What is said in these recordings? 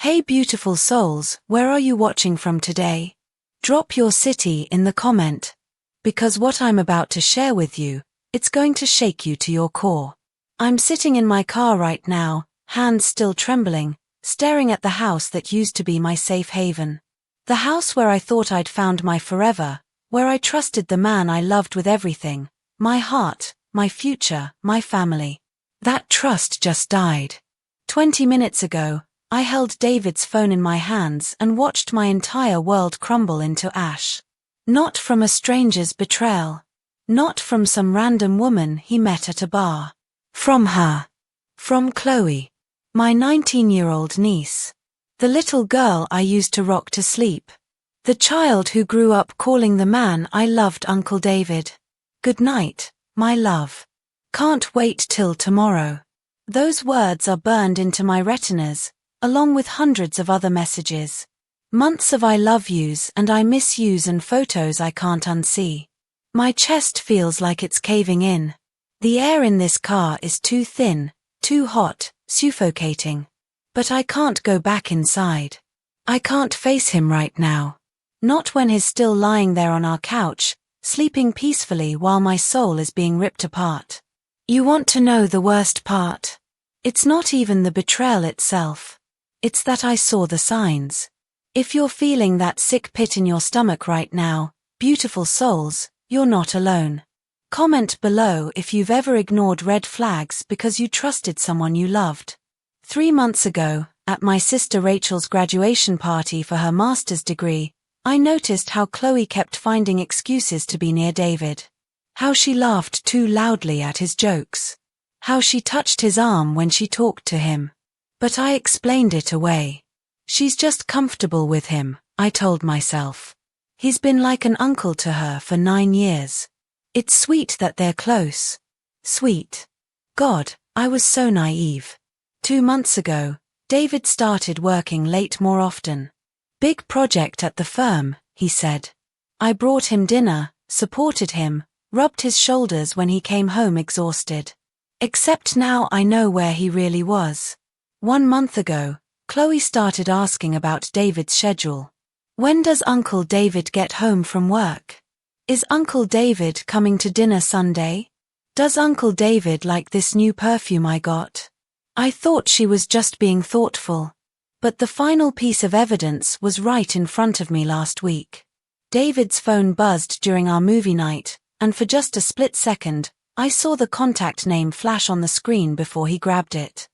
Hey beautiful souls, where are you watching from today? Drop your city in the comment. Because what I'm about to share with you, it's going to shake you to your core. I'm sitting in my car right now, hands still trembling, staring at the house that used to be my safe haven. The house where I thought I'd found my forever, where I trusted the man I loved with everything, my heart, my future, my family. That trust just died. 20 minutes ago, I held David's phone in my hands and watched my entire world crumble into ash. Not from a stranger's betrayal. Not from some random woman he met at a bar. From her. From Chloe. My 19-year-old niece. The little girl I used to rock to sleep. The child who grew up calling the man I loved Uncle David. Good night, my love. Can't wait till tomorrow. Those words are burned into my retinas, along with hundreds of other messages. Months of I love yous and I miss yous and photos I can't unsee. My chest feels like it's caving in. The air in this car is too thin, too hot, suffocating. But I can't go back inside. I can't face him right now. Not when he's still lying there on our couch, sleeping peacefully while my soul is being ripped apart. You want to know the worst part? It's not even the betrayal itself. It's that I saw the signs. If you're feeling that sick pit in your stomach right now, beautiful souls, you're not alone. Comment below if you've ever ignored red flags because you trusted someone you loved. 3 months ago, at my sister Rachel's graduation party for her master's degree, I noticed how Chloe kept finding excuses to be near David. How she laughed too loudly at his jokes. How she touched his arm when she talked to him. But I explained it away. She's just comfortable with him, I told myself. He's been like an uncle to her for 9 years. It's sweet that they're close. Sweet. God, I was so naive. 2 months ago, David started working late more often. Big project at the firm, he said. I brought him dinner, supported him, rubbed his shoulders when he came home exhausted. Except now I know where he really was. 1 month ago, Chloe started asking about David's schedule. When does Uncle David get home from work? Is Uncle David coming to dinner Sunday? Does Uncle David like this new perfume I got? I thought she was just being thoughtful. But the final piece of evidence was right in front of me last week. David's phone buzzed during our movie night, and for just a split second, I saw the contact name flash on the screen before he grabbed it.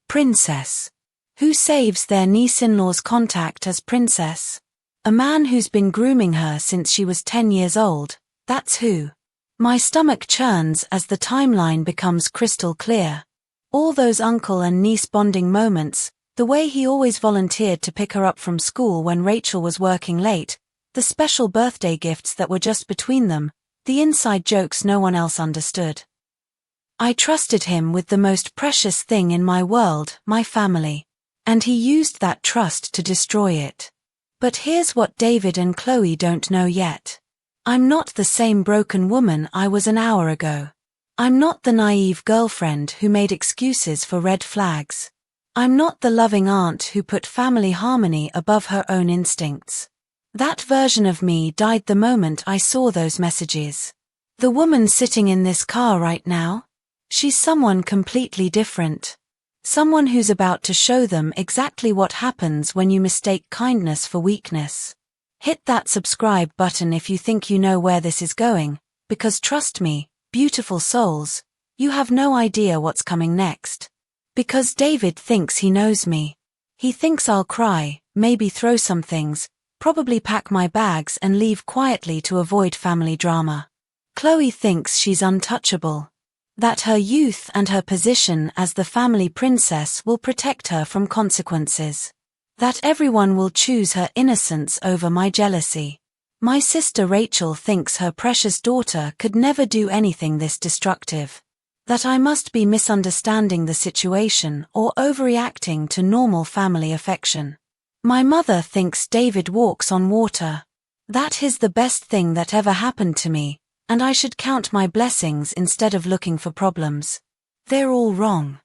Princess. Who saves their niece-in-law's contact as Princess? A man who's been grooming her since she was 10 years old, that's who. My stomach churns as the timeline becomes crystal clear. All those uncle and niece bonding moments, the way he always volunteered to pick her up from school when Rachel was working late, the special birthday gifts that were just between them, the inside jokes no one else understood. I trusted him with the most precious thing in my world, my family. And he used that trust to destroy it. But here's what David and Chloe don't know yet. I'm not the same broken woman I was an hour ago. I'm not the naive girlfriend who made excuses for red flags. I'm not the loving aunt who put family harmony above her own instincts. That version of me died the moment I saw those messages. The woman sitting in this car right now? She's someone completely different. Someone who's about to show them exactly what happens when you mistake kindness for weakness. Hit that subscribe button if you think you know where this is going, because trust me, beautiful souls, you have no idea what's coming next. Because David thinks he knows me. He thinks I'll cry, maybe throw some things, probably pack my bags and leave quietly to avoid family drama. Chloe thinks she's untouchable. That her youth and her position as the family princess will protect her from consequences. That everyone will choose her innocence over my jealousy. My sister Rachel thinks her precious daughter could never do anything this destructive. That I must be misunderstanding the situation or overreacting to normal family affection. My mother thinks David walks on water. That is the best thing that ever happened to me. And I should count my blessings instead of looking for problems. They're all wrong.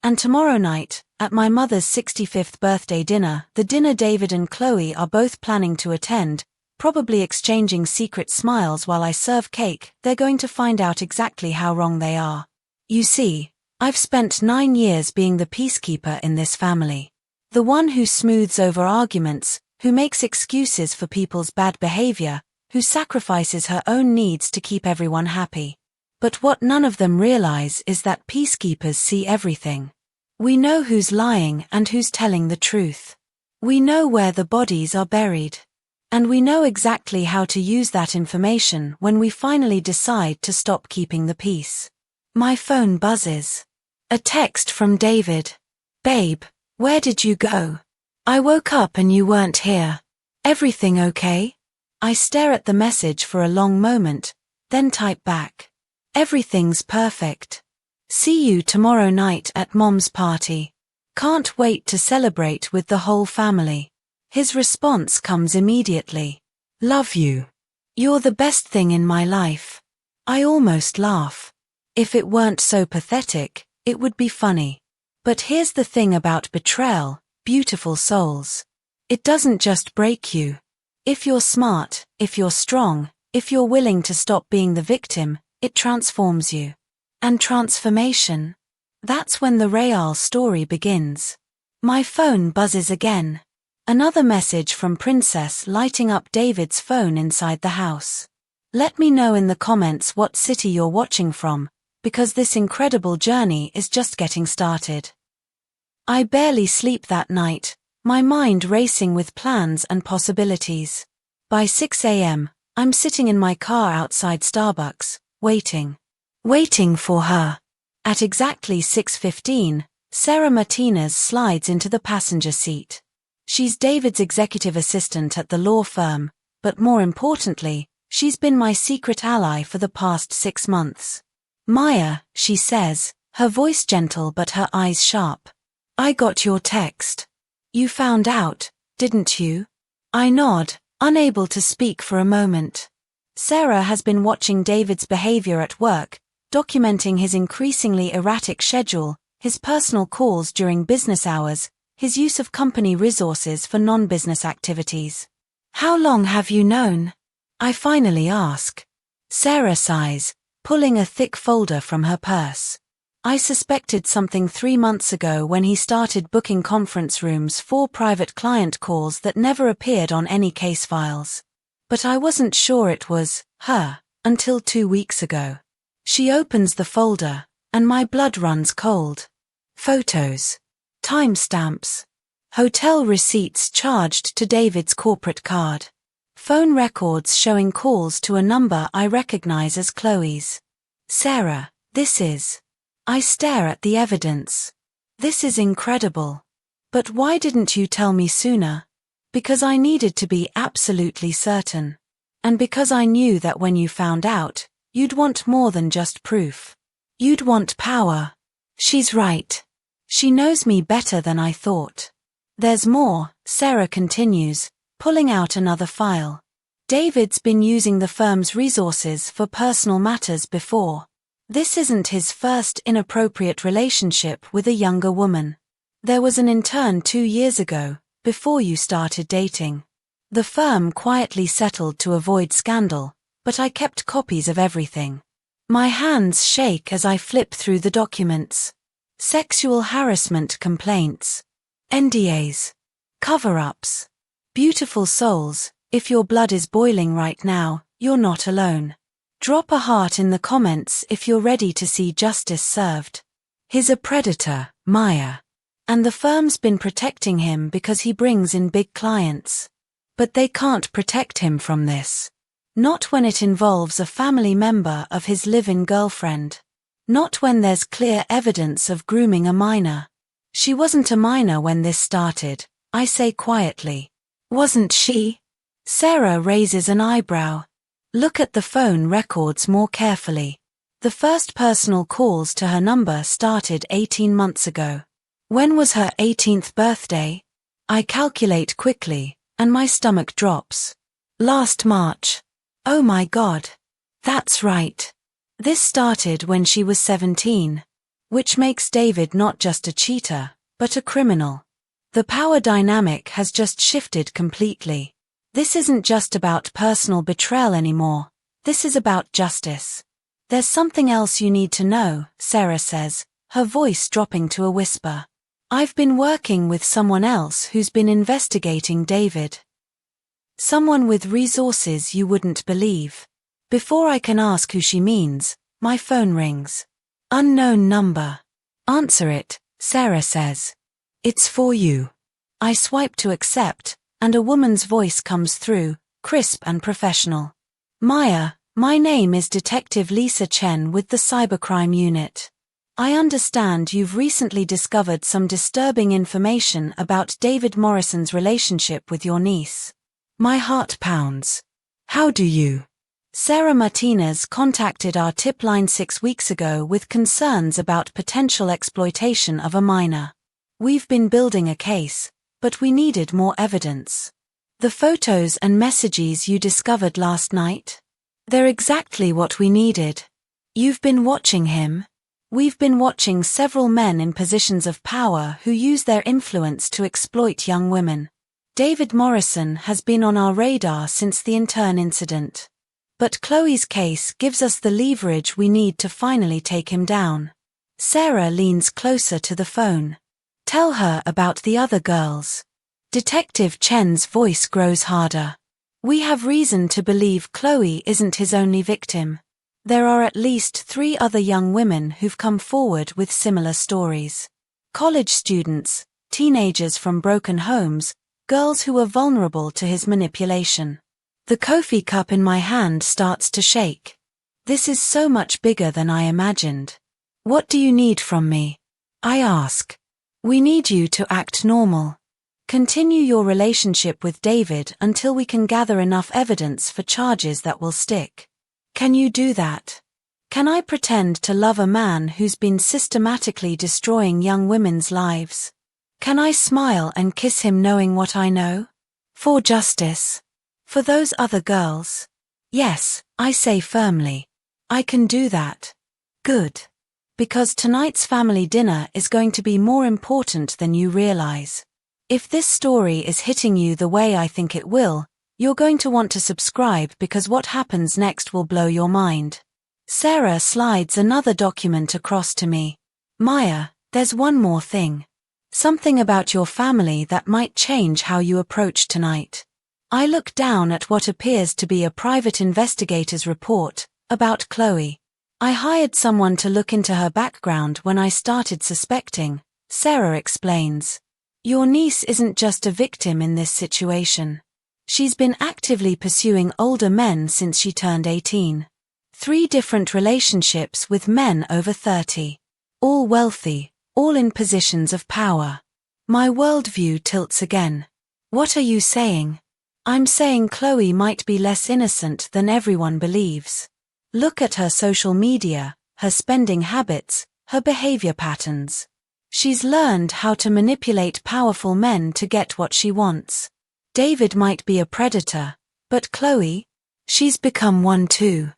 And tomorrow night, at my mother's 65th birthday dinner, the dinner David and Chloe are both planning to attend, probably exchanging secret smiles while I serve cake, they're going to find out exactly how wrong they are. You see, I've spent 9 years being the peacekeeper in this family. The one who smooths over arguments, who makes excuses for people's bad behavior, who sacrifices her own needs to keep everyone happy. But what none of them realize is that peacekeepers see everything. We know who's lying and who's telling the truth. We know where the bodies are buried. And we know exactly how to use that information when we finally decide to stop keeping the peace. My phone buzzes. A text from David. Babe, where did you go? I woke up and you weren't here. Everything okay? I stare at the message for a long moment, then type back. Everything's perfect. See you tomorrow night at Mom's party. Can't wait to celebrate with the whole family. His response comes immediately. Love you. You're the best thing in my life. I almost laugh. If it weren't so pathetic, it would be funny. But here's the thing about betrayal, beautiful souls. It doesn't just break you. If you're smart, if you're strong, if you're willing to stop being the victim, it transforms you. And transformation? That's when the real story begins. My phone buzzes again. Another message from Princess lighting up David's phone inside the house. Let me know in the comments what city you're watching from, because this incredible journey is just getting started. I barely sleep that night, my mind racing with plans and possibilities. By 6 a.m., I'm sitting in my car outside Starbucks, waiting. Waiting for her. At exactly 6:15, Sarah Martinez slides into the passenger seat. She's David's executive assistant at the law firm, but more importantly, she's been my secret ally for the past 6 months. Maya, she says, her voice gentle but her eyes sharp. I got your text. You found out, didn't you? I nod, unable to speak for a moment. Sarah has been watching David's behavior at work, documenting his increasingly erratic schedule, his personal calls during business hours, his use of company resources for non-business activities. How long have you known? I finally ask. Sarah sighs, pulling a thick folder from her purse. I suspected something 3 months ago when he started booking conference rooms for private client calls that never appeared on any case files. But I wasn't sure it was her until 2 weeks ago. She opens the folder, and my blood runs cold. Photos. Timestamps. Hotel receipts charged to David's corporate card. Phone records showing calls to a number I recognize as Chloe's. Sarah, this is. I stare at the evidence. This is incredible. But why didn't you tell me sooner? Because I needed to be absolutely certain. And because I knew that when you found out, you'd want more than just proof. You'd want power. She's right. She knows me better than I thought. There's more, Sarah continues, pulling out another file. David's been using the firm's resources for personal matters before. This isn't his first inappropriate relationship with a younger woman. There was an intern 2 years ago, before you started dating. The firm quietly settled to avoid scandal, but I kept copies of everything. My hands shake as I flip through the documents. Sexual harassment complaints. NDAs. Cover-ups. Beautiful souls, if your blood is boiling right now, you're not alone. Drop a heart in the comments if you're ready to see justice served. He's a predator, Maya. And the firm's been protecting him because he brings in big clients. But they can't protect him from this. Not when it involves a family member of his live-in girlfriend. Not when there's clear evidence of grooming a minor. She wasn't a minor when this started, I say quietly. Wasn't she? Sarah raises an eyebrow. Look at the phone records more carefully. The first personal calls to her number started 18 months ago. When was her 18th birthday? I calculate quickly, and my stomach drops. Last March. Oh my God. That's right. This started when she was 17. which makes David not just a cheater, but a criminal. The power dynamic has just shifted completely. This isn't just about personal betrayal anymore. This is about justice. There's something else you need to know, Sarah says, her voice dropping to a whisper. I've been working with someone else who's been investigating David. Someone with resources you wouldn't believe. Before I can ask who she means, my phone rings. Unknown number. Answer it, Sarah says. It's for you. I swipe to accept, and a woman's voice comes through, crisp and professional. Maya, my name is Detective Lisa Chen with the Cybercrime Unit. I understand you've recently discovered some disturbing information about David Morrison's relationship with your niece. My heart pounds. How do you? Sarah Martinez contacted our tip line 6 weeks ago with concerns about potential exploitation of a minor. We've been building a case, but we needed more evidence. The photos and messages you discovered last night? They're exactly what we needed. You've been watching him? We've been watching several men in positions of power who use their influence to exploit young women. David Morrison has been on our radar since the intern incident. But Chloe's case gives us the leverage we need to finally take him down. Sarah leans closer to the phone. Tell her about the other girls. Detective Chen's voice grows harder. We have reason to believe Chloe isn't his only victim. There are at least 3 other young women who've come forward with similar stories. College students, teenagers from broken homes, girls who are vulnerable to his manipulation. The coffee cup in my hand starts to shake. This is so much bigger than I imagined. What do you need from me? I ask. We need you to act normal. Continue your relationship with David until we can gather enough evidence for charges that will stick. Can you do that? Can I pretend to love a man who's been systematically destroying young women's lives? Can I smile and kiss him knowing what I know? For justice. For those other girls. Yes, I say firmly. I can do that. Good. Because tonight's family dinner is going to be more important than you realize. If this story is hitting you the way I think it will, you're going to want to subscribe because what happens next will blow your mind. Sarah slides another document across to me. Maya, there's one more thing. Something about your family that might change how you approach tonight. I look down at what appears to be a private investigator's report about Chloe. I hired someone to look into her background when I started suspecting, Sarah explains. Your niece isn't just a victim in this situation. She's been actively pursuing older men since she turned 18. 3 different relationships with men over 30. All wealthy, all in positions of power. My worldview tilts again. What are you saying? I'm saying Chloe might be less innocent than everyone believes. Look at her social media, her spending habits, her behavior patterns. She's learned how to manipulate powerful men to get what she wants. David might be a predator, but Chloe? She's become one too.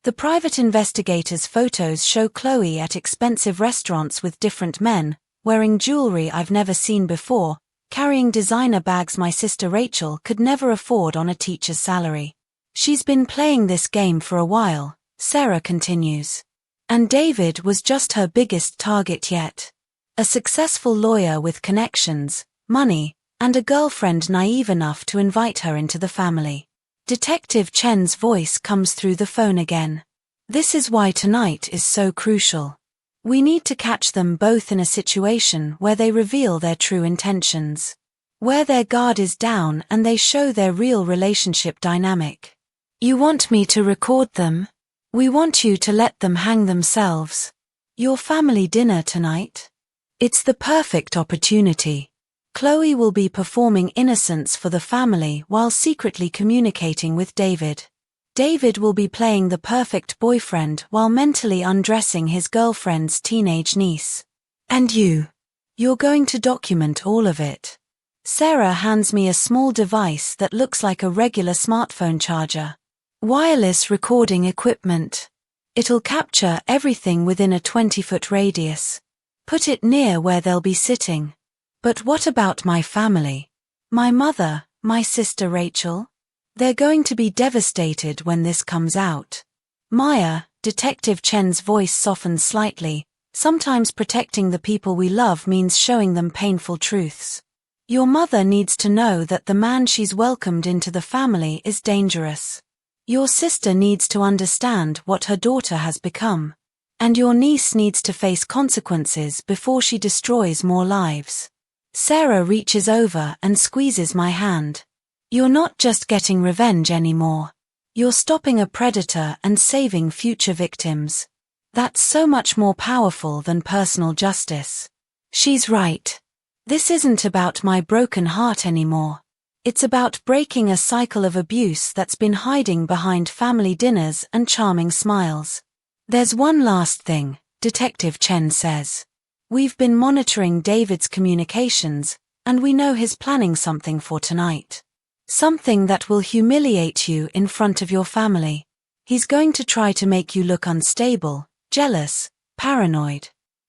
The private investigator's photos show Chloe at expensive restaurants with different men, wearing jewelry I've never seen before, carrying designer bags my sister Rachel could never afford on a teacher's salary. She's been playing this game for a while, Sarah continues. And David was just her biggest target yet. A successful lawyer with connections, money, and a girlfriend naive enough to invite her into the family. Detective Chen's voice comes through the phone again. This is why tonight is so crucial. We need to catch them both in a situation where they reveal their true intentions. Where their guard is down and they show their real relationship dynamic. You want me to record them? We want you to let them hang themselves. Your family dinner tonight? It's the perfect opportunity. Chloe will be performing innocence for the family while secretly communicating with David. David will be playing the perfect boyfriend while mentally undressing his girlfriend's teenage niece. And you're going to document all of it. Sarah hands me a small device that looks like a regular smartphone charger. Wireless recording equipment. It'll capture everything within a 20-foot radius. Put it near where they'll be sitting. But what about my family? My mother, my sister Rachel? They're going to be devastated when this comes out. Maya, Detective Chen's voice softened slightly. Sometimes protecting the people we love means showing them painful truths. Your mother needs to know that the man she's welcomed into the family is dangerous. Your sister needs to understand what her daughter has become. And your niece needs to face consequences before she destroys more lives. Sarah reaches over and squeezes my hand. You're not just getting revenge anymore. You're stopping a predator and saving future victims. That's so much more powerful than personal justice. She's right. This isn't about my broken heart anymore. It's about breaking a cycle of abuse that's been hiding behind family dinners and charming smiles. There's one last thing, Detective Chen says. We've been monitoring David's communications, and we know he's planning something for tonight. Something that will humiliate you in front of your family. He's going to try to make you look unstable, jealous, paranoid.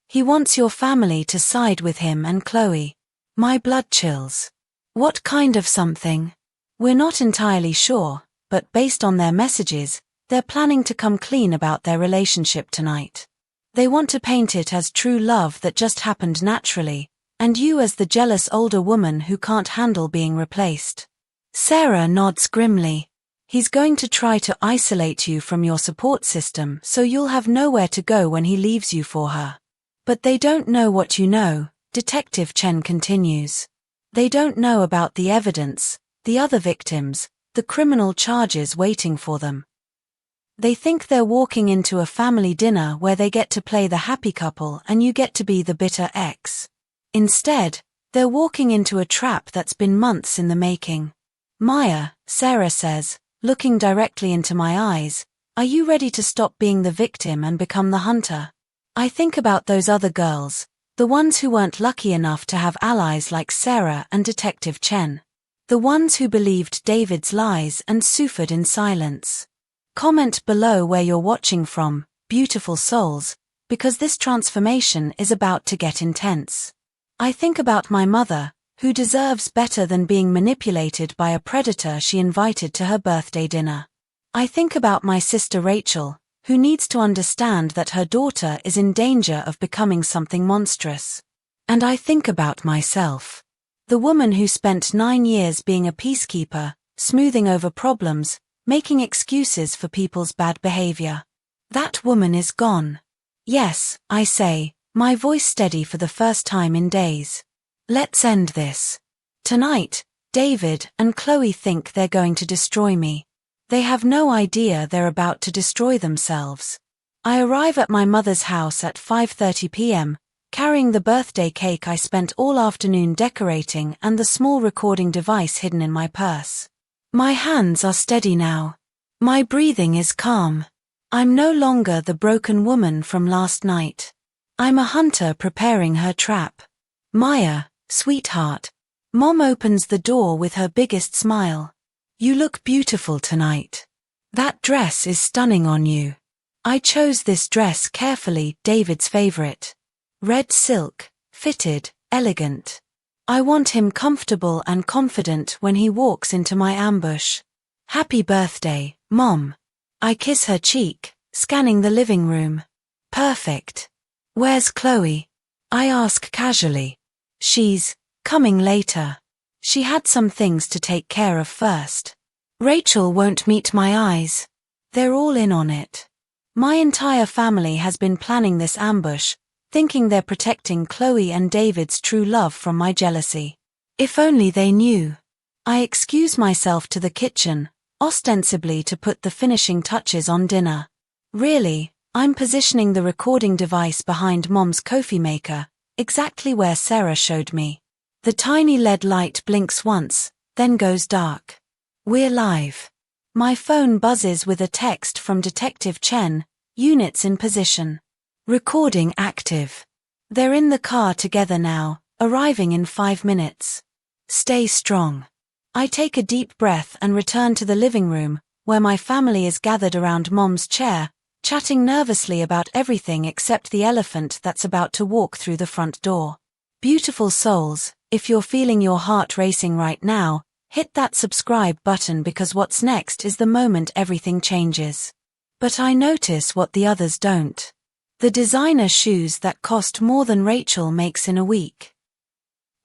He wants your family to side with him and Chloe. My blood chills. What kind of something? We're not entirely sure, but based on their messages, they're planning to come clean about their relationship tonight. They want to paint it as true love that just happened naturally, and you as the jealous older woman who can't handle being replaced. Sarah nods grimly. He's going to try to isolate you from your support system so you'll have nowhere to go when he leaves you for her. But they don't know what you know, Detective Chen continues. They don't know about the evidence, the other victims, the criminal charges waiting for them. They think they're walking into a family dinner where they get to play the happy couple and you get to be the bitter ex. Instead, they're walking into a trap that's been months in the making. Maya, Sarah says, looking directly into my eyes, are you ready to stop being the victim and become the hunter? I think about those other girls, the ones who weren't lucky enough to have allies like Sarah and Detective Chen. The ones who believed David's lies and suffered in silence. Comment below where you're watching from, beautiful souls, because this transformation is about to get intense. I think about my mother, who deserves better than being manipulated by a predator she invited to her birthday dinner. I think about my sister Rachel, who needs to understand that her daughter is in danger of becoming something monstrous. And I think about myself. The woman who spent 9 years being a peacekeeper, smoothing over problems, making excuses for people's bad behavior. That woman is gone. Yes, I say, my voice steady for the first time in days. Let's end this. Tonight, David and Chloe think they're going to destroy me. They have no idea they're about to destroy themselves. I arrive at my mother's house at 5:30 p.m., carrying the birthday cake I spent all afternoon decorating and the small recording device hidden in my purse. My hands are steady now. My breathing is calm. I'm no longer the broken woman from last night. I'm a hunter preparing her trap. Maya, sweetheart. Mom opens the door with her biggest smile. You look beautiful tonight. That dress is stunning on you. I chose this dress carefully, David's favorite. Red silk, fitted, elegant. I want him comfortable and confident when he walks into my ambush. Happy birthday, Mom. I kiss her cheek, scanning the living room. Perfect. Where's Chloe? I ask casually. She's coming later. She had some things to take care of first. Rachel won't meet my eyes. They're all in on it. My entire family has been planning this ambush, thinking they're protecting Chloe and David's true love from my jealousy. If only they knew. I excuse myself to the kitchen, ostensibly to put the finishing touches on dinner. Really, I'm positioning the recording device behind Mom's coffee maker, exactly where Sarah showed me. The tiny LED light blinks once, then goes dark. We're live. My phone buzzes with a text from Detective Chen, units in position. Recording active. They're in the car together now, arriving in 5 minutes. Stay strong. I take a deep breath and return to the living room, where my family is gathered around Mom's chair, chatting nervously about everything except the elephant that's about to walk through the front door. Beautiful souls, if you're feeling your heart racing right now, hit that subscribe button because what's next is the moment everything changes. But I notice what the others don't. The designer shoes that cost more than Rachel makes in a week.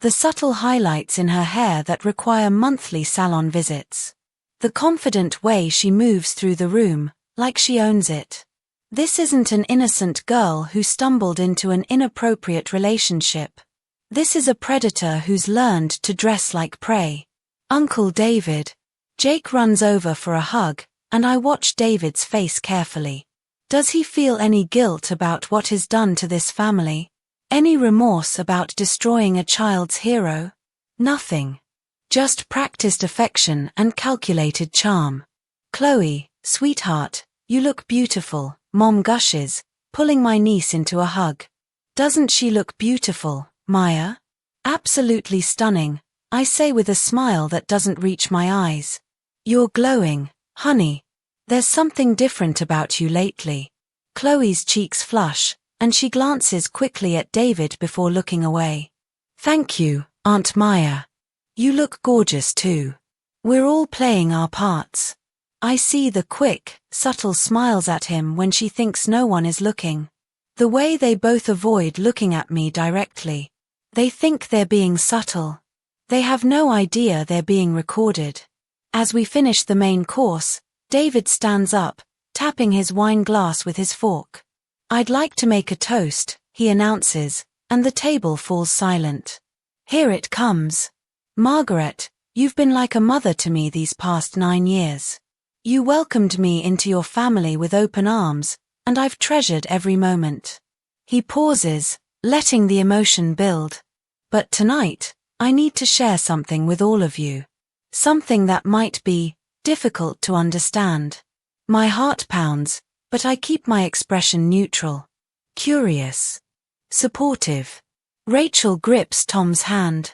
The subtle highlights in her hair that require monthly salon visits. The confident way she moves through the room, like she owns it. This isn't an innocent girl who stumbled into an inappropriate relationship. This is a predator who's learned to dress like prey. Uncle David. Jake runs over for a hug, and I watch David's face carefully. Does he feel any guilt about what he's done to this family? Any remorse about destroying a child's hero? Nothing. Just practiced affection and calculated charm. Chloe, sweetheart, you look beautiful, Mom gushes, pulling my niece into a hug. Doesn't she look beautiful, Maya? Absolutely stunning, I say with a smile that doesn't reach my eyes. You're glowing, honey. There's something different about you lately. Chloe's cheeks flush, and she glances quickly at David before looking away. Thank you, Aunt Maya. You look gorgeous too. We're all playing our parts. I see the quick, subtle smiles at him when she thinks no one is looking. The way they both avoid looking at me directly. They think they're being subtle. They have no idea they're being recorded. As we finish the main course, David stands up, tapping his wine glass with his fork. I'd like to make a toast, he announces, and the table falls silent. Here it comes. Margaret, you've been like a mother to me these past 9 years. You welcomed me into your family with open arms, and I've treasured every moment. He pauses, letting the emotion build. But tonight, I need to share something with all of you. Something that might be difficult to understand. My heart pounds, but I keep my expression neutral. Curious. Supportive. Rachel grips Tom's hand.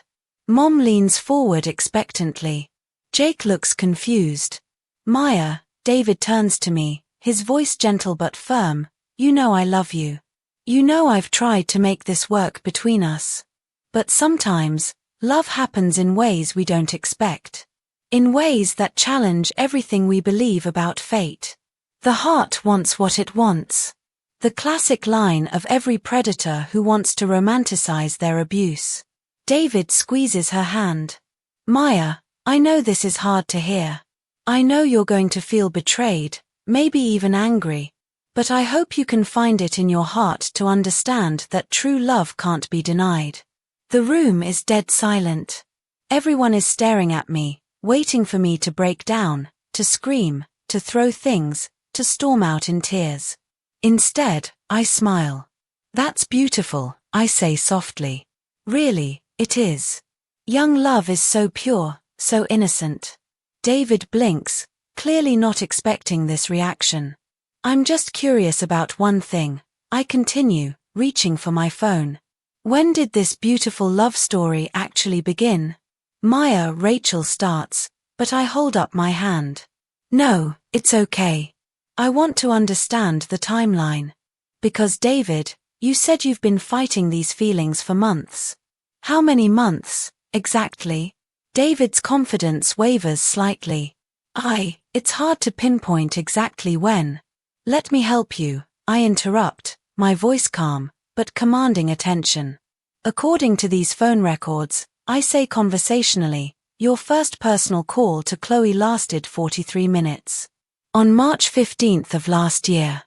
Mom leans forward expectantly. Jake looks confused. Maya, David turns to me, his voice gentle but firm. You know I love you. You know I've tried to make this work between us. But sometimes, love happens in ways we don't expect. In ways that challenge everything we believe about fate. The heart wants what it wants. The classic line of every predator who wants to romanticize their abuse. David squeezes her hand. Maya, I know this is hard to hear. I know you're going to feel betrayed, maybe even angry. But I hope you can find it in your heart to understand that true love can't be denied. The room is dead silent. Everyone is staring at me, waiting for me to break down, to scream, to throw things, to storm out in tears. Instead, I smile. That's beautiful, I say softly. Really, it is. Young love is so pure, so innocent. David blinks, clearly not expecting this reaction. I'm just curious about one thing, I continue, reaching for my phone. When did this beautiful love story actually begin? Maya, Rachel starts, but I hold up my hand. No, it's okay. I want to understand the timeline. Because David, you said you've been fighting these feelings for months. How many months, exactly? David's confidence wavers slightly. It's hard to pinpoint exactly when. Let me help you, I interrupt, my voice calm, but commanding attention. According to these phone records, I say conversationally, your first personal call to Chloe lasted 43 minutes. On March 15th of last year.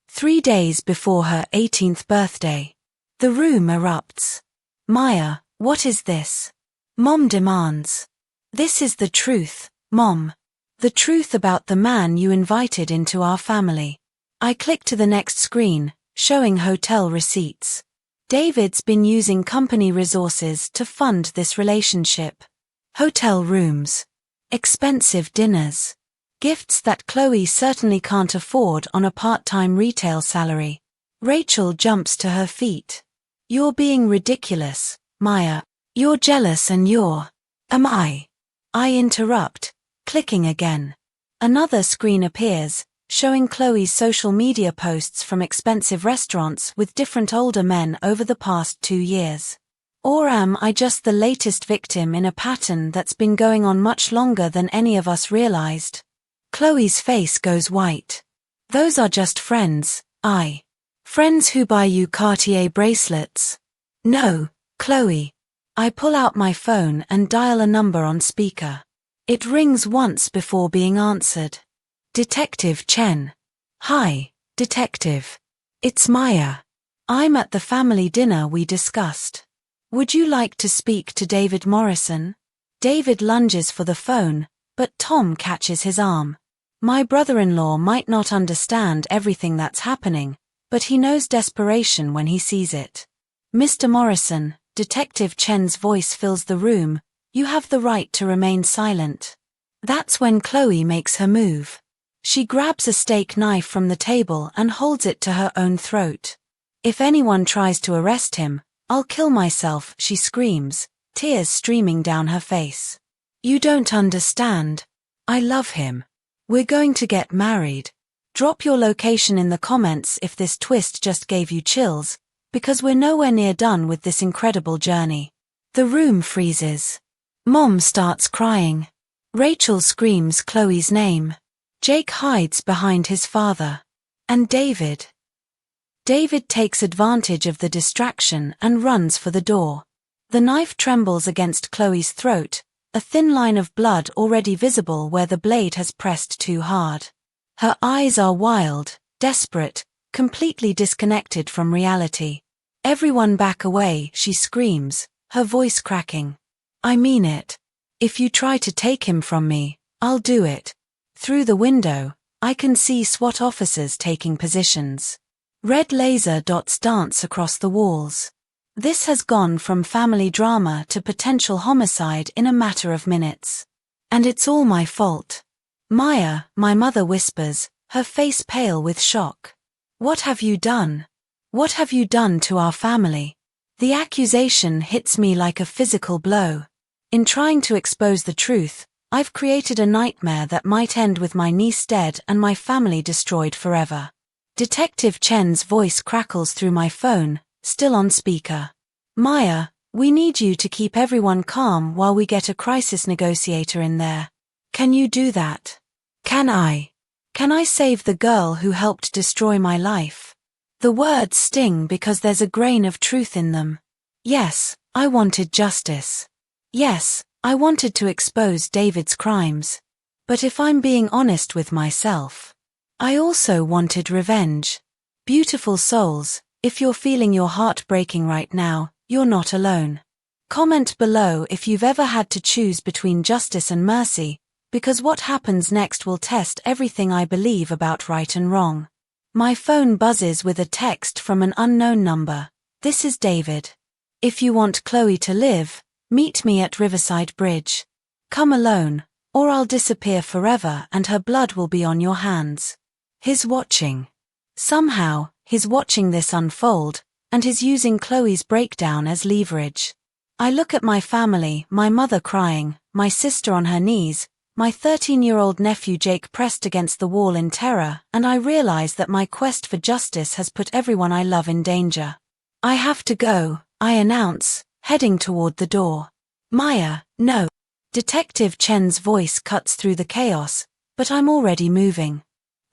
3 days before her 18th birthday. The room erupts. Maya, what is this? Mom demands. This is the truth, Mom. The truth about the man you invited into our family. I click to the next screen, showing hotel receipts. David's been using company resources to fund this relationship. Hotel rooms. Expensive dinners. Gifts that Chloe certainly can't afford on a part-time retail salary. Rachel jumps to her feet. You're being ridiculous, Maya. You're jealous and am I? I interrupt, clicking again. Another screen appears, showing Chloe's social media posts from expensive restaurants with different older men over the past 2 years. Or am I just the latest victim in a pattern that's been going on much longer than any of us realized? Chloe's face goes white. Those are just friends, Friends who buy you Cartier bracelets. No, Chloe. I pull out my phone and dial a number on speaker. It rings once before being answered. Detective Chen. Hi, Detective. It's Maya. I'm at the family dinner we discussed. Would you like to speak to David Morrison? David lunges for the phone, but Tom catches his arm. My brother-in-law might not understand everything that's happening, but he knows desperation when he sees it. Mr. Morrison, Detective Chen's voice fills the room, you have the right to remain silent. That's when Chloe makes her move. She grabs a steak knife from the table and holds it to her own throat. If anyone tries to arrest him, I'll kill myself, she screams, tears streaming down her face. You don't understand. I love him. We're going to get married. Drop your location in the comments if this twist just gave you chills, because we're nowhere near done with this incredible journey. The room freezes. Mom starts crying. Rachel screams Chloe's name. Jake hides behind his father. And David. David takes advantage of the distraction and runs for the door. The knife trembles against Chloe's throat, a thin line of blood already visible where the blade has pressed too hard. Her eyes are wild, desperate, completely disconnected from reality. Everyone back away, she screams, her voice cracking. I mean it. If you try to take him from me, I'll do it. Through the window, I can see SWAT officers taking positions. Red laser dots dance across the walls. This has gone from family drama to potential homicide in a matter of minutes. And it's all my fault. Maya, my mother whispers, her face pale with shock. What have you done? What have you done to our family? The accusation hits me like a physical blow. In trying to expose the truth, I've created a nightmare that might end with my niece dead and my family destroyed forever. Detective Chen's voice crackles through my phone, still on speaker. Maya, we need you to keep everyone calm while we get a crisis negotiator in there. Can you do that? Can I? Can I save the girl who helped destroy my life? The words sting because there's a grain of truth in them. Yes, I wanted justice. Yes, I wanted to expose David's crimes. But if I'm being honest with myself, I also wanted revenge. Beautiful souls, if you're feeling your heart breaking right now, you're not alone. Comment below if you've ever had to choose between justice and mercy, because what happens next will test everything I believe about right and wrong. My phone buzzes with a text from an unknown number. This is David. If you want Chloe to live, meet me at Riverside Bridge. Come alone, or I'll disappear forever and her blood will be on your hands. He's watching. Somehow, he's watching this unfold, and he's using Chloe's breakdown as leverage. I look at my family, my mother crying, my sister on her knees, my 13-year-old nephew Jake pressed against the wall in terror, and I realize that my quest for justice has put everyone I love in danger. I have to go, I announce, heading toward the door. Maya, no. Detective Chen's voice cuts through the chaos, but I'm already moving.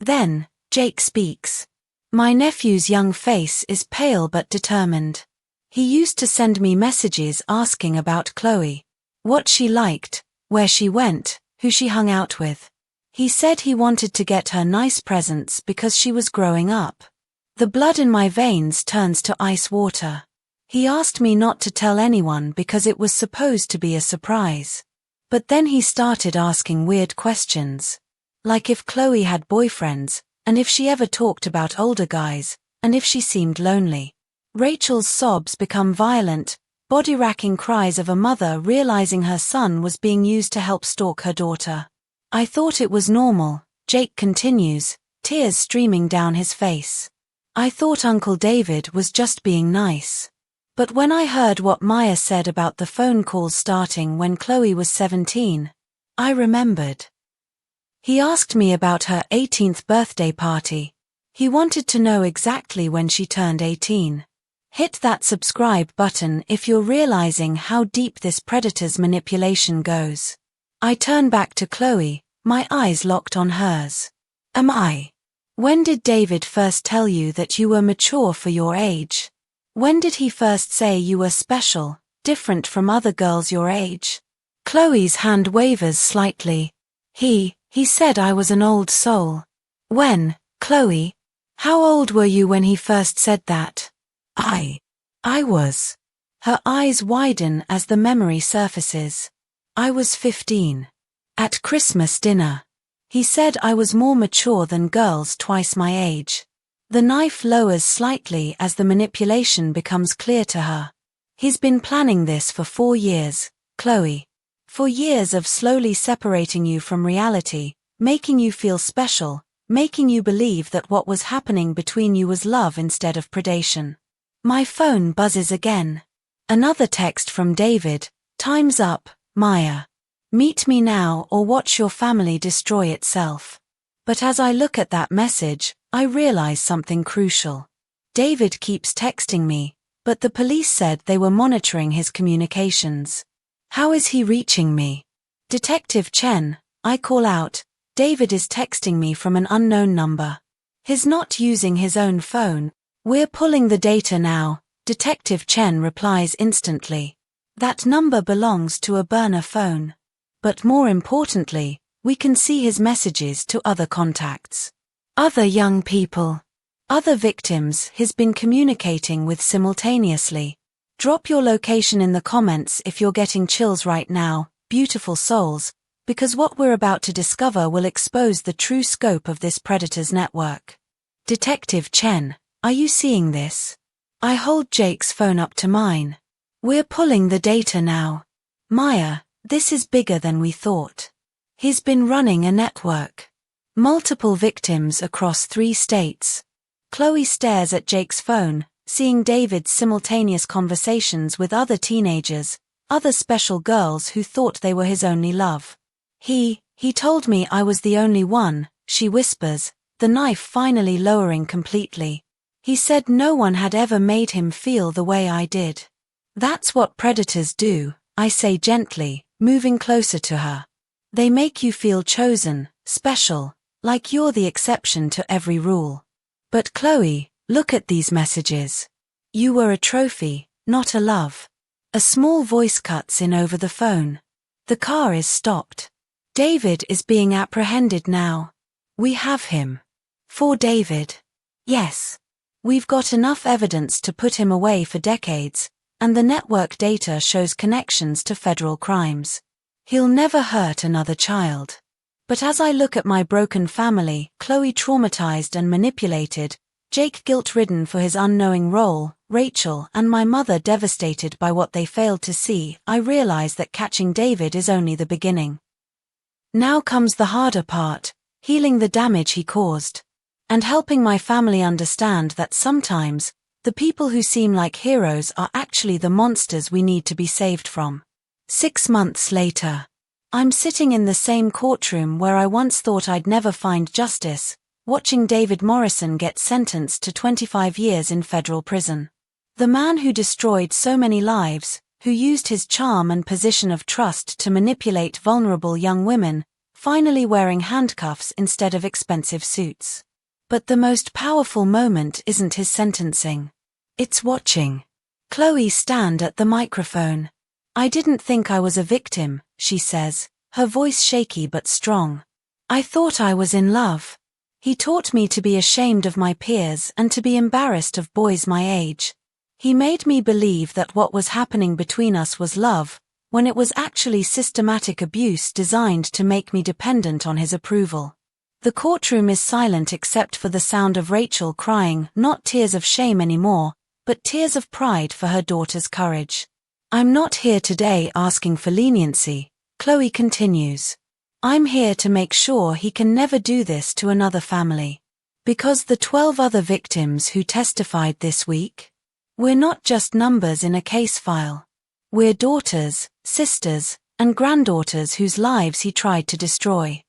Then, Jake speaks. My nephew's young face is pale but determined. He used to send me messages asking about Chloe. What she liked, where she went, who she hung out with. He said he wanted to get her nice presents because she was growing up. The blood in my veins turns to ice water. He asked me not to tell anyone because it was supposed to be a surprise. But then he started asking weird questions. Like if Chloe had boyfriends, and if she ever talked about older guys, and if she seemed lonely. Rachel's sobs become violent, body-racking cries of a mother realizing her son was being used to help stalk her daughter. I thought it was normal, Jake continues, tears streaming down his face. I thought Uncle David was just being nice. But when I heard what Maya said about the phone calls starting when Chloe was 17, I remembered. He asked me about her 18th birthday party. He wanted to know exactly when she turned 18. Hit that subscribe button if you're realizing how deep this predator's manipulation goes. I turn back to Chloe, my eyes locked on hers. Am I? When did David first tell you that you were mature for your age? When did he first say you were special, different from other girls your age? Chloe's hand wavers slightly. He said I was an old soul. When, Chloe? How old were you when he first said that? I was. Her eyes widen as the memory surfaces. I was 15. At Christmas dinner. He said I was more mature than girls twice my age. The knife lowers slightly as the manipulation becomes clear to her. He's been planning this for 4 years, Chloe. 4 years of slowly separating you from reality, making you feel special, making you believe that what was happening between you was love instead of predation. My phone buzzes again. Another text from David. Time's up, Maya. Meet me now or watch your family destroy itself. But as I look at that message, I realize something crucial. David keeps texting me, but the police said they were monitoring his communications. How is he reaching me? Detective Chen, I call out. David is texting me from an unknown number. He's not using his own phone. We're pulling the data now, Detective Chen replies instantly. That number belongs to a burner phone. But more importantly, we can see his messages to other contacts. Other young people. Other victims he's been communicating with simultaneously. Drop your location in the comments if you're getting chills right now, beautiful souls, because what we're about to discover will expose the true scope of this predator's network. Detective Chen, are you seeing this? I hold Jake's phone up to mine. We're pulling the data now. Maya, this is bigger than we thought. He's been running a network. Multiple victims across 3 states. Chloe stares at Jake's phone, seeing David's simultaneous conversations with other teenagers, other special girls who thought they were his only love. He told me I was the only one, she whispers, the knife finally lowering completely. He said no one had ever made him feel the way I did. That's what predators do, I say gently, moving closer to her. They make you feel chosen, special, like you're the exception to every rule. But Chloe, look at these messages. You were a trophy, not a love. A small voice cuts in over the phone. The car is stopped. David is being apprehended now. We have him. For David. Yes. We've got enough evidence to put him away for decades, and the network data shows connections to federal crimes. He'll never hurt another child. But as I look at my broken family, Chloe traumatized and manipulated, Jake guilt-ridden for his unknowing role, Rachel and my mother devastated by what they failed to see, I realize that catching David is only the beginning. Now comes the harder part, healing the damage he caused. And helping my family understand that sometimes, the people who seem like heroes are actually the monsters we need to be saved from. 6 months later. I'm sitting in the same courtroom where I once thought I'd never find justice, watching David Morrison get sentenced to 25 years in federal prison. The man who destroyed so many lives, who used his charm and position of trust to manipulate vulnerable young women, finally wearing handcuffs instead of expensive suits. But the most powerful moment isn't his sentencing. It's watching Chloe stand at the microphone. I didn't think I was a victim, she says, her voice shaky but strong. I thought I was in love. He taught me to be ashamed of my peers and to be embarrassed of boys my age. He made me believe that what was happening between us was love, when it was actually systematic abuse designed to make me dependent on his approval. The courtroom is silent except for the sound of Rachel crying, not tears of shame anymore, but tears of pride for her daughter's courage. I'm not here today asking for leniency, Chloe continues. I'm here to make sure he can never do this to another family. Because the 12 other victims who testified this week, we're not just numbers in a case file. We're daughters, sisters, and granddaughters whose lives he tried to destroy.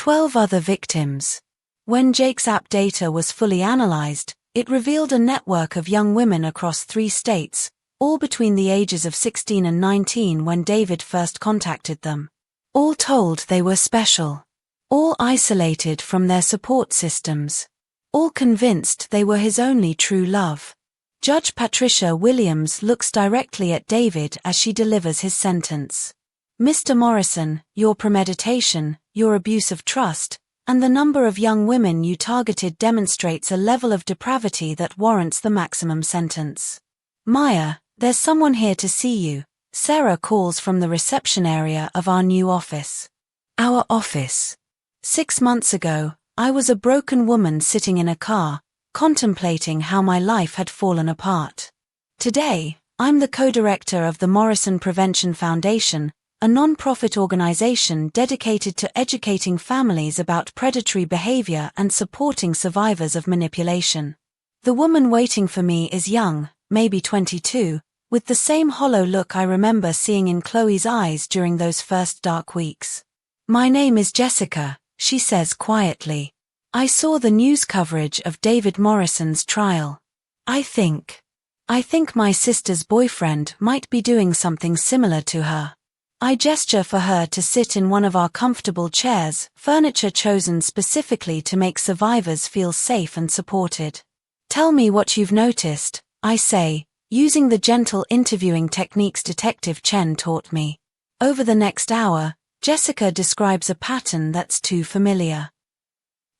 12 other victims. When Jake's app data was fully analyzed, it revealed a network of young women across 3 states, all between the ages of 16 and 19 when David first contacted them. All told they were special. All isolated from their support systems. All convinced they were his only true love. Judge Patricia Williams looks directly at David as she delivers his sentence. Mr. Morrison, your premeditation, your abuse of trust, and the number of young women you targeted demonstrates a level of depravity that warrants the maximum sentence. Maya, there's someone here to see you, Sarah calls from the reception area of our new office. Our office. 6 months ago, I was a broken woman sitting in a car, contemplating how my life had fallen apart. Today, I'm the co-director of the Morrison Prevention Foundation, a non-profit organization dedicated to educating families about predatory behavior and supporting survivors of manipulation. The woman waiting for me is young, maybe 22, with the same hollow look I remember seeing in Chloe's eyes during those first dark weeks. My name is Jessica, she says quietly. I saw the news coverage of David Morrison's trial. I think my sister's boyfriend might be doing something similar to her. I gesture for her to sit in one of our comfortable chairs, furniture chosen specifically to make survivors feel safe and supported. Tell me what you've noticed, I say, using the gentle interviewing techniques Detective Chen taught me. Over the next hour, Jessica describes a pattern that's too familiar.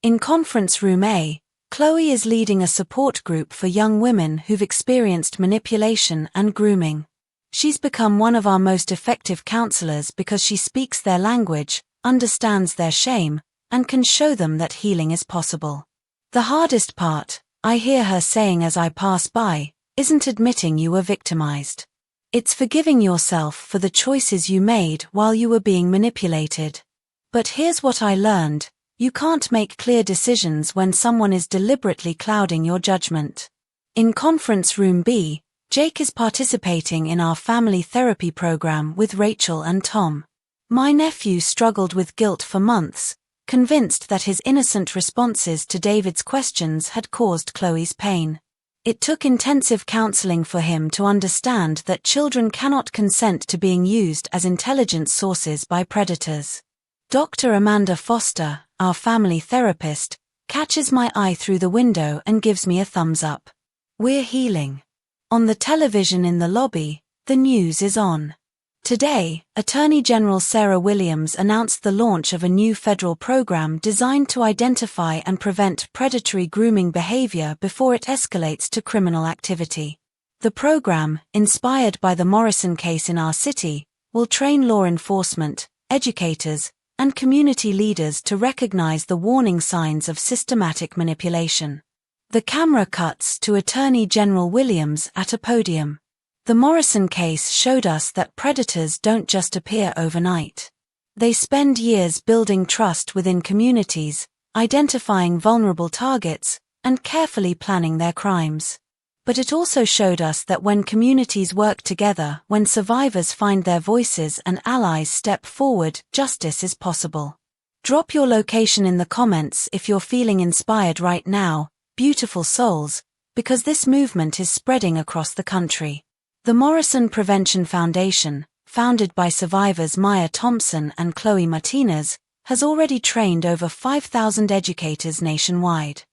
In Conference Room A, Chloe is leading a support group for young women who've experienced manipulation and grooming. She's become one of our most effective counselors because she speaks their language, understands their shame, and can show them that healing is possible. The hardest part, I hear her saying as I pass by, isn't admitting you were victimized. It's forgiving yourself for the choices you made while you were being manipulated. But here's what I learned, you can't make clear decisions when someone is deliberately clouding your judgment. In Conference Room B, Jake is participating in our family therapy program with Rachel and Tom. My nephew struggled with guilt for months, convinced that his innocent responses to David's questions had caused Chloe's pain. It took intensive counseling for him to understand that children cannot consent to being used as intelligence sources by predators. Dr. Amanda Foster, our family therapist, catches my eye through the window and gives me a thumbs up. We're healing. On the television in the lobby, the news is on. Today, Attorney General Sarah Williams announced the launch of a new federal program designed to identify and prevent predatory grooming behavior before it escalates to criminal activity. The program, inspired by the Morrison case in our city, will train law enforcement, educators, and community leaders to recognize the warning signs of systematic manipulation. The camera cuts to Attorney General Williams at a podium. The Morrison case showed us that predators don't just appear overnight. They spend years building trust within communities, identifying vulnerable targets, and carefully planning their crimes. But it also showed us that when communities work together, when survivors find their voices and allies step forward, justice is possible. Drop your location in the comments if you're feeling inspired right now, beautiful souls, because this movement is spreading across the country. The Morrison Prevention Foundation, founded by survivors Maya Thompson and Chloe Martinez, has already trained over 5,000 educators nationwide.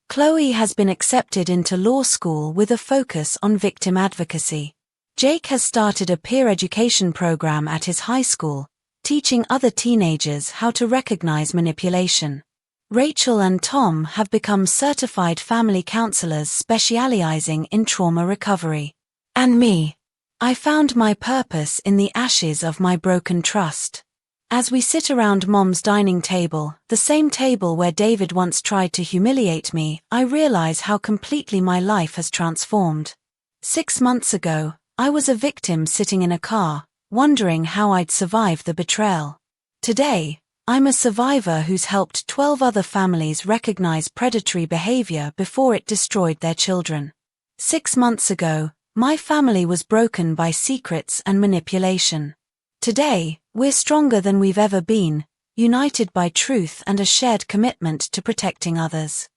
Chloe has been accepted into law school with a focus on victim advocacy. Jake has started a peer education program at his high school, teaching other teenagers how to recognize manipulation. Rachel and Tom have become certified family counselors specializing in trauma recovery. And me. I found my purpose in the ashes of my broken trust. As we sit around Mom's dining table, the same table where David once tried to humiliate me, I realize how completely my life has transformed. 6 months ago, I was a victim sitting in a car, wondering how I'd survive the betrayal. Today, I'm a survivor who's helped 12 other families recognize predatory behavior before it destroyed their children. 6 months ago, my family was broken by secrets and manipulation. Today, we're stronger than we've ever been, united by truth and a shared commitment to protecting others.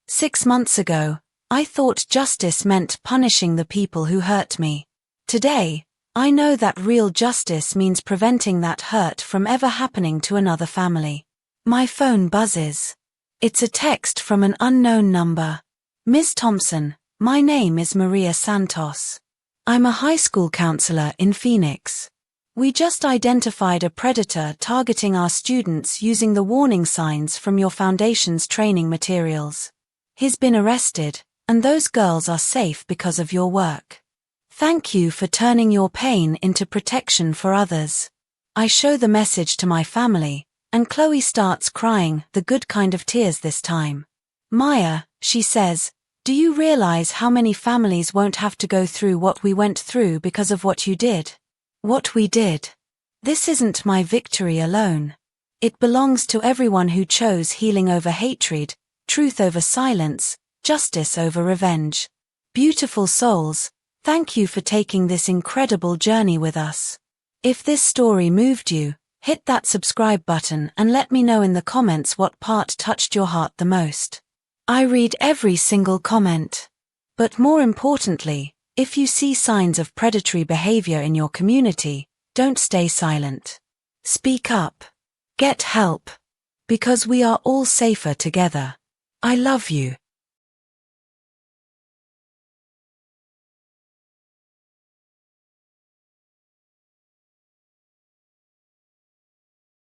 6 months ago, I thought justice meant punishing the people who hurt me. Today, I know that real justice means preventing that hurt from ever happening to another family. My phone buzzes. It's a text from an unknown number. Ms. Thompson, my name is Maria Santos. I'm a high school counselor in Phoenix. We just identified a predator targeting our students using the warning signs from your foundation's training materials. He's been arrested, and those girls are safe because of your work. Thank you for turning your pain into protection for others. I show the message to my family, and Chloe starts crying, the good kind of tears this time. Maya, she says, do you realize how many families won't have to go through what we went through because of what you did? What we did. This isn't my victory alone. It belongs to everyone who chose healing over hatred, truth over silence, justice over revenge. Beautiful souls, thank you for taking this incredible journey with us. If this story moved you, hit that subscribe button and let me know in the comments what part touched your heart the most. I read every single comment. But more importantly, if you see signs of predatory behavior in your community, don't stay silent. Speak up. Get help. Because we are all safer together. I love you.